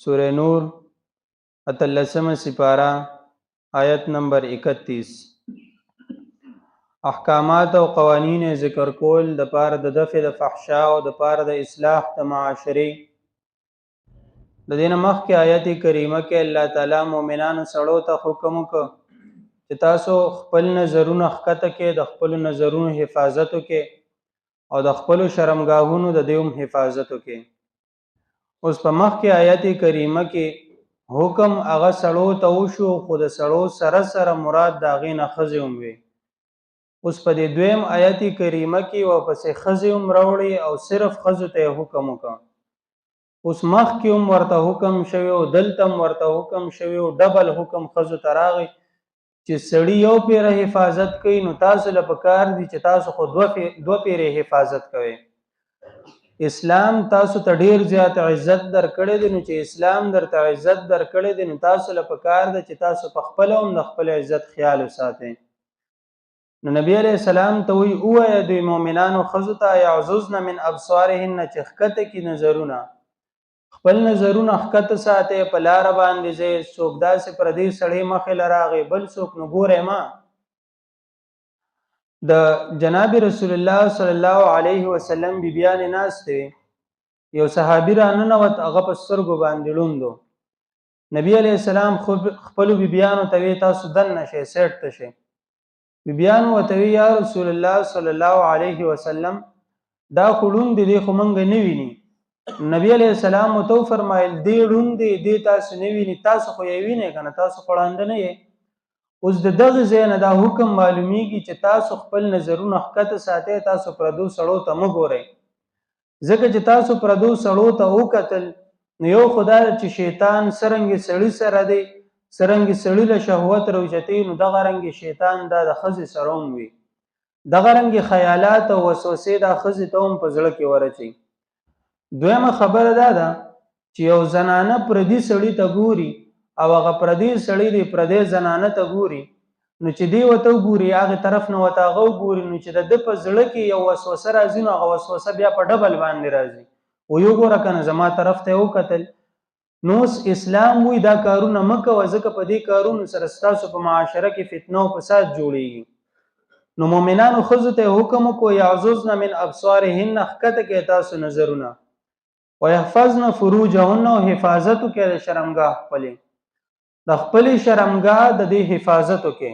سورہ نور اتلسم سپارہ آیت نمبر 31. احکامات او قوانین ذکر کول د پاره د دفع د فحشا او د پاره د اصلاح د معاشري. د دین مخکې آیت کریمه کې الله تعالی مؤمنانو سړو ته حکم وکړ چې تاسو خپل نظرونه ښکته کې د خپل نظرونو حفاظت وکړي او د خپل شرمګاهونو د دیوم حفاظت وکړي. اوس په مخکې آیت کریمه کې حکم هغه سړو ته وشو، خو د سړو سره سره مراد د هغې نه ښځې هم وي. اوس په دې دویم آیت کریمه کې ورپسې ښځې هم راوړي او صرف ښځو ته یې حکم وکړ. اوس مخکې هم ورته حکم شوی او دلته هم ورته حکم شوی او ډبل حکم ښځو ته راغی چې سړي یو پیره حفاظت کوي نو تاسو له پکار دي چې تاسو خو دوه پیرې حفاظت کوئ. اسلام تاسو ته ډیر زیات عزت درکړی دی، نو چې اسلام درته عزت درکړی دی نو تاسو له پکار دی چې تاسو په خپله هم د خپل عزت خیال وساتئ. نو نبی علیه السلام ته وایي ووایه دوی مؤمنانو ښځو ته یعززن من ابصارهن چې ښکته کړي نظرونه، خپل نظرونه ښکته ساتئ، په لاره باندې ځئ، څوک داسې پردي سړی مخې له راغی بل څوک نو ګورئ ما. د جناب رسول الله صلی الله علیه وسلم بیبیانې ناستې وې، یو صحابي راننوت، هغه په سترګو باندې ړوند و. نبی علیه السلام خپلو بیبیانو ته وی تاسو دننه شئ، سیټ ته شئ. بیبیانو ورته وی یا رسول الله صلی الله علیه وسلم دا خو ړوند دی، دی خو موږ نه ویني. نبی علیه السلام ورته وفرمایل دی ړوند دی، دی تاسو نه ویني، تاسو خو یې وینئ که نه، تاسو خو ړانده نه یې. اوس د دغه ځای نه دا حکم معلومیږي چې تاسو خپل نظرونه ښکته ساتئ، تاسو پردو سړو ته مه ګورئ. ځکه چې تاسو پردو سړو ته وکتل نو یو خو دا چې شیطان څرنګې سړي سره دی، څرنګې سړي له شهوت راوچتوي، نو دغه رنګې شیطان دا د ښځې سره هم وي. دغه رنګې خیالات او وسوسې دا ښځې ته هم په زړه کې ورچوي. دویمه خبره دا ده چې یو زنانه پردي سړي ته ګوري او هغه پردی سړی دی پردی زنانه ته ګوري، نو چې دی ورته وګوري هغې طرف نه ورته هغه وګوري، نو چې د ده په زړه کې یو وسوسه راځي نو هغه وسوسه بیا په ډبل باندې راځي، وایي وګوره که نه زما طرف ته یې وکتل. نو اوس اسلام وایي دا کارونه مه کوه، ځکه په دې کارونو سره ستاسو په معاشره کې فتنه او فساد جوړیږي. نو مؤمنانو ښځو ته یې حکم وکړو یعززن من ابصارهن، ښکته کړئ تاسو نظرونه، ویحفظن فروجهن، او حفاظت وکړئ د شرمګاه خپلې، د خپلې شرمګاه د دې حفاظت وکړئ.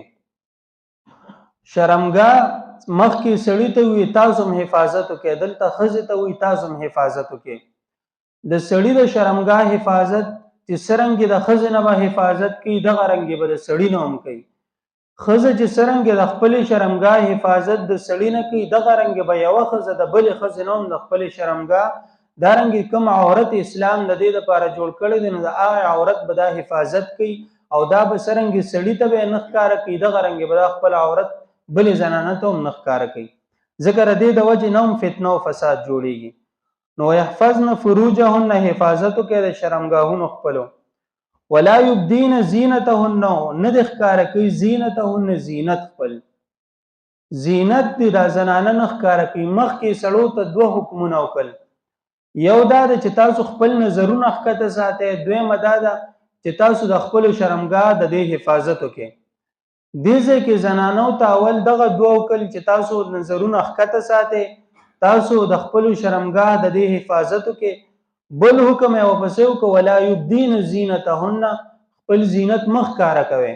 شرمګاه مخکې سړي ته وي تاسو هم حفاظت وکړئ، دلته ښځې ته وي تاسو هم حفاظت وکړئ. د سړي د شرمګاه حفاظت چې څرنګې د ښځې نه به حفاظت کوي دغه رنګې به د سړي نه هم کوي. ښځه چې څرنګې د خپلې شرمګاه حفاظت د سړي نه کوي دغه رنګې به یوه ښځه د بلې ښځې نه هم د خپلې شرمګاه دارنګې کوم عورت اسلام د دې لپاره جوړ کړی دی نو د هغه عورت به دا حفاظت کوي او دا به څرنګې سړي ته به یې نه ښکاره کوي دغه رنګې به دا خپل عورت بلې زنانه ته هم نه ښکاره کوي، ځکه د دې د وجې نه هم فتنه او فساد جوړیږي. نو یحفظن فروجهن، حفاظت وکړئ د شرمګاهونو خپلو، ولا یبدین زینتهن، نه دې ښکاره کوي زینتهن، زینت خپل، زینت دې دا زنانه نه ښکاره کوي. مخکې سړو ته دوه حکمونه وکړل، یو دا ده چې تاسو خپل نظرونه ښکته ساتئ، دویمه دا ده چې تاسو د خپلو شرمګاه د دې حفاظت وکړئ. دې ځای کې زنانو ته اول دغه دوه وکړل چې تاسو نظرونه ښکته ساتئ، تاسو د خپلو شرمګاه د دې حفاظت وکړئ. بل حکم یې ورپسې وکړو ولا یبدین زینتهن، خپل زینت مه ښکاره کوئ،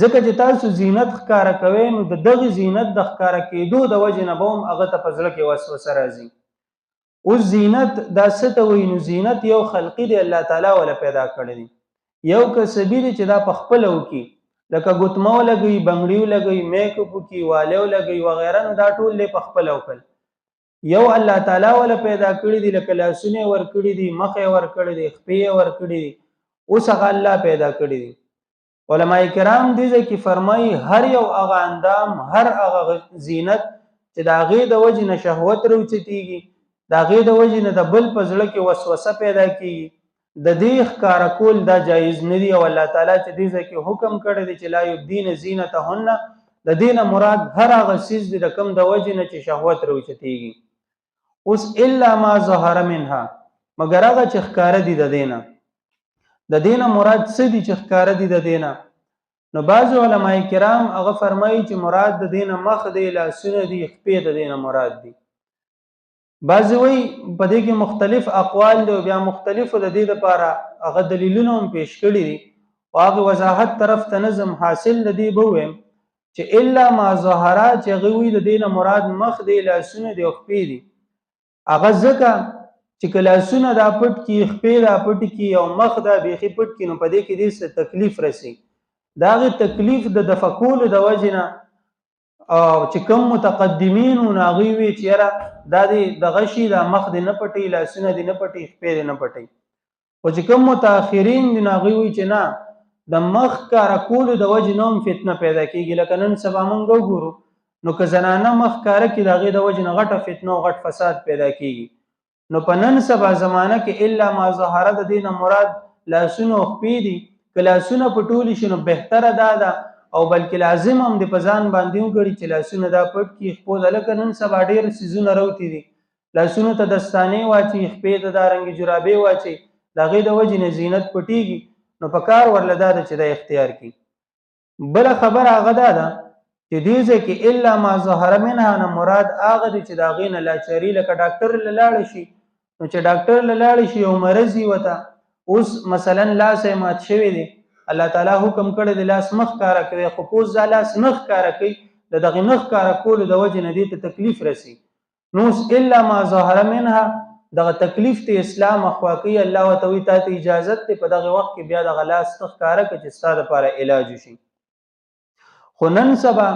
ځکه چې تاسو زینت ښکاره کوئ نو د دغې زینت د ښکاره کېدو د وجې نه به هم هغه ته په زړه کې وسوسه راځي. اوس زینت دا څه ته وایي؟ نو زینت یو خلقي دی، الله تعالی وله پیدا کړی دی، یو کسبي دی چې دا په خپله وکړي، لکه ګوتمه ولګوي، بنګړي ولګوي، میک اپ وکړي، والی ولګوي وغیره، نو دا ټول دی په خپله وکړل. یو الله تعالی وله پیدا کړي دي، لکه لاسونه یې ورکړي دي، مخ یې ورکړی دی، خپې یې ورکړي دي، اوس هغه الله پیدا کړي دي. علما کرام دې ځای کې فرمایي هر یو هغه اندام، هر هغه زینت چې د هغې د وجې نه شهوت راوچتېږي، د هغې د وجې نه د بل په زړه کې وسوسه پیدا کېږي، د دې ښکاره کول دا جایز نه دي. او الله تعالی چې دې ځای کې حکم کړی دی چې لا یبدین زینتهن، د دې نه مراد هر هغه څیز دی د کوم د وجې نه چې شهوت راوچتېږي. اوس الا ما ظهر منها، مګر هغه چې ښکاره دي د دې نه، د دینه مراد څه دي چې ښکاره دي د دینه؟ نو بعض علما کرام هغه فرمایي چې مراد د دینه مخ دی، لاسونه دي، خپې د دینه مراد دي. بعض وی په دې کې مختلف اقوال دي او بیا مختلفو د دې لپاره هغه دلیلونه هم پیش کړي دي او هغه وضاحت طرف ته نظم حاصل د دې بویم چې الا ما ظهرا چې غوي د دینه مراد مخ دی، لاسونه دي او خپې دي. هغه ځکه چې کلاسونه دا پټ کی، خپې دا پټ کی او مخ دا بیخي پټ کی، نو په دې کې دې څه تکلیف رسی. داغه تکلیف د دفقول د وجنه او چې کوم متقدمین او ناغي وی چیرې د غشي د مخ د نه پټي، لاسونه د نه پټي، خپې د نه پټي. او چې کوم متأخرین د ناغي وی چې نه د مخ کار کول د وجنوم فتنه پیدا کیږي. لکه نن سبا مونږ وګورو نو که زنانه مخ کار کی دغه د وجنه غټه فتنه او غټ فساد پیدا کیږي. نو په نن سبا زمانہ کې الا ما ظهر د دینه مراد لاسونه او خپې دي. کلاسونه پټول شي نو بهتره ده او بلکې لازم هم د پزان باندې وګړي چې لاسونه دا پټ کی، خپل لکه نن سبا ډېر سيزونه راوتی دي، لاسونه ته دستانه واچي، خپې ته د رنګ جرابې واچي، دغه د وجنه زینت پټیږي. نو په کار ورلدا چې د اختیار کی. بل خبر هغه ده چې دې ځکه الا ما ظهر منها نه مراد هغه چې دا غینه لاچری لکه ډاکټر لاړ شي. نو چې ډاکټر لاړ شي او مرضی وته اوس مثلا لاس مات شوی دی، الله تعالی حکم کړی د لاس مخ کار کوي، خو پوز ځا لاس نخ کار کوي، دغه نخ کار کول د وجه نه دي ته تکلیف رسی. نو الا ما ظهر منها دغه تکلیف ته اسلام اخواقی الله وتعالى ته اجازه ته په دغه وخت کې بیا د غلاس نخ کار کوي چې ستاسو لپاره علاج شي. خو نن سبا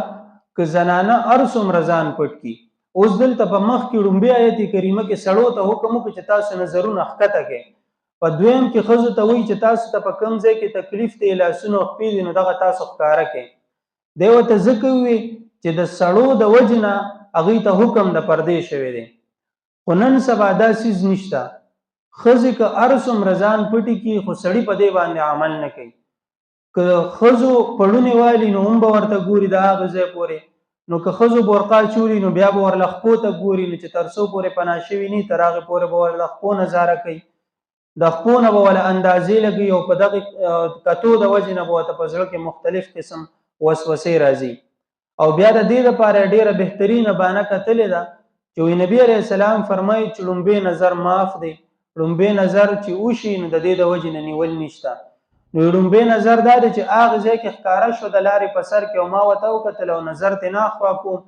که زنانه ارسم رضان پټ کی، اوس دلته په مخ کې رومبه آیت کریمه کې سړو ته حکم وکړي چې تاسو نظرونه حقته کې، په دویم کې خزو ته وایي چې تاسو ته په کوم ځای کې تکلیف دی لاسونو خپې دي نو دغه تاسو ښکارا کې. دیو ته ځکه وي چې د سړو د وجنه هغه ته حکم د پردې شوی دی. خو نن سبا دا سیز نشته، خزې که ارسم رضان پټي کی خو سړی په دې باندې عمل نه کوي. که خزو پړونی والی نو هم به ورته ګوري د هغه ځای پورې، نو که خزو برقا چولی نو بیا به ورله خپو ته ګوري، نو چې تر څو پورې پناه شوي ني تر هغې پورې به ورله خپو نظاره کوي، د خپو نه به وله اندازې لګي او په دغې کتو د وجې نه به ورته په زړه کې مختلف قسم وسوسې راځي. او بیا د دې لپاره ډېره بهترینه بانه کتلې ده چې وی نبی علیه السلام فرمایي چې لومبې نظر معاف دی، لومبې نظر چې وشي نو د دې د وجې نه نیول نشته. نو لومبې نظر دا دی چې هغه ځای کې ښکاره شو د لارې په سر کې او ما ورته وکتل او نظر ترې نه اخوا کوم،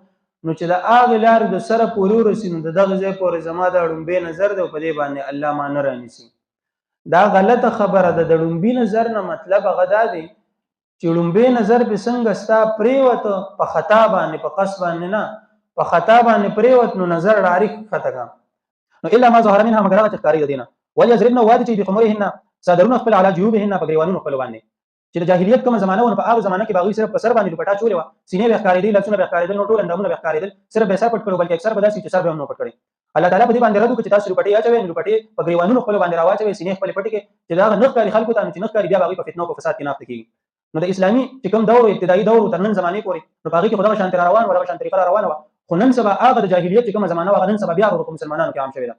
نو چې د هغې لارې د سره پورې ورسي نو د دغه ځای پورې زما دا لومبې نظر دی او په دې باندې الله ما نه رانیسي. دا غلطه خبره ده. د لومبې نظر نه مطلب هغه دا دی چې لومبې نظر به څنګه ستا پریوته په خطا باندې، په قصد باندې نه، په خطا باندې پریوت نو نظر راریخ خطا کا. نو الا ما ظهر منها مگر هغه چې ښکاري دینه وليضربن وادي چې بخمرهن صادرون خپل علاج جيوبهن په ګریوانونو خپل باندې. چې د جاهلیت کومه زمانه ونه په هغه زمانه کې باغوي صرف په سر باندې دوپټه چولې و، سینې به ښکارېدل، لاسونه به ښکارېدل، نو ټول اندامونه به ښکارېدل، صرف به سر پټ کړو بلکې اکثر به داسې چې سر به هم نه پټ کړي. الله تعالی په دې باندې رد وکړي چې تاسو دوپټې اچوئ، نو دوپټې په ګریوانونو خپل باندې راواچوئ، سینې خپل پټ کړئ چې دا نه ښکاري خلکو ته، چې نه ښکاري بیا باغوي په فتنو او فساد کې نافته کیږي. نو د اسلامي چې کوم دور ابتدایي دور تر نن زمانه پورې نو باغې کې خدای شان تر روان ولا شان طریقه روانه و. خو نن سبا هغه د جاهلیت چې کومه زمانه و نن سبا بیا ورو مسلمانانو کې عام شوی ده.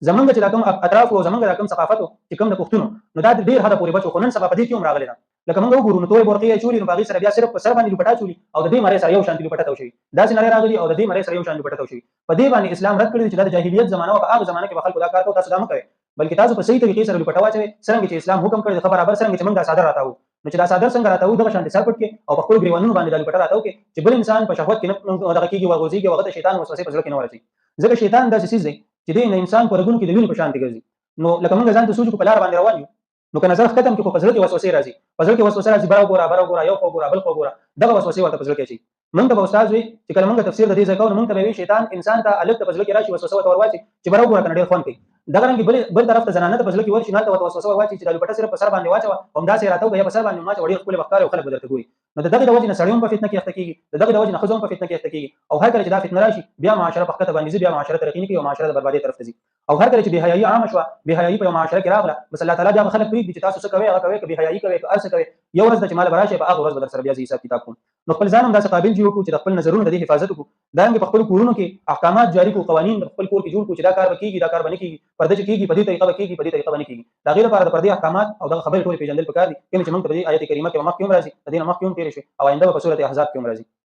زمونږ چې کوم اطراف او زمونږ کوم ثقافت چې کوم د پښتونو نو دا ډیر حدا پورې بچو. خو نن سبا په دې کې هم راغلی ده. لکه موږ وګورو نو توې برقیه چولی نو باغې سره بیا صرف په سر باندې دوپټه چولی او د دې مری سره یو شان دوپټه توشي، دا څنګه راغلی او د دې مری سره یو شان دوپټه توشي. په دې باندې اسلام رد کړی چې د جاهلیت زمانه او هغه زمانه کې خلکو دا کار کوي، تاسو دا مه کوئ، بلکې تاسو په صحیح طریقې سره دوپټه واچوئ څنګه چې اسلام حکم کړی. خبر ابر څنګه چې موږ دا صادر راتاو، نو چې دا صادر څنګه راتاو دغه شان سر پټ کې او په خپل ګریوانونو باندې دا دوپټه راتاو کې چې بل انسان په شهوت کې نه دغه کېږي ورغوځيږي او هغه شیطان وسوسه په ځل کې نه ورسي. ځکه شیطان داسې څیز دی چې د انسان په رګونو کې د وینې په شان دی ګرځي. نو لکه موږ ځان ته سوچ په لار باندې روان یو، نو که نظر ختم کې په ځل کې وسوسه راځي، په ځل کې وسوسه راځي، برا ګورا یو خو ګورا بل خو ګورا، دغه وسوسه ورته په ځل کې شي. موږ ته استاد وي چې کله موږ تفسیر د دې ځکه نو موږ ته وی شیطان انسان ته الګ ته په ځل کې راشي وسوسه ورته ورواچي چې برا ګورا کنه ډېر خوان کوي. دغه رنګ بل طرف ته زنانه ته په ځل کې ورشي نه ته وسوسه ورواچي چې د لپټه صرف په سر باندې واچو هم دا سي راته یا په سر باندې ما چې وړي خپل وختار او خلک بدرته ګوري. نو دغه د وجه نه سړیوم په فتنه کې اخته کیږي، دغه د وجه نه خزوم په فتنه کې اخته کیږي، او هر کله چې دا فتنه راشي بیا معاشره په خطه باندې ځي، بیا معاشره ترقی نه کوي او معاشره د بربادي طرف ته ځي. او هر کله چې بهایي عام شو، بهایي په معاشره کې راغله، بس الله تعالی بیا خلک پریږدي چې تاسو څه کوئ هغه کوئ، که بهایي کوئ که ارڅ کوئ، یو ورځ چې مال براشي په هغه ورځ به در سره بیا حساب کتاب کوم نو خپل ځان هم داسې قابل جوړ کړو چې د خپل نظرونو د حفاظت وکړو دا هم په خپل کورونو کې احکامات جاری کړو قوانین د خپل کور کې جوړ کړو چې دا کار به کیږي دا کار به نه کیږي پرده چې کیږي په دې طریقه به کیږي په دې طریقه به نه کیږي دا غیر لپاره د پردې احکامات او د خبرې ټول پیژندل پکار دي کوم چې موږ په دې آیت کریمه کې مخکې هم راځي د دې مخکې هم تیر شي او آینده په سورته احزاب کې هم راځي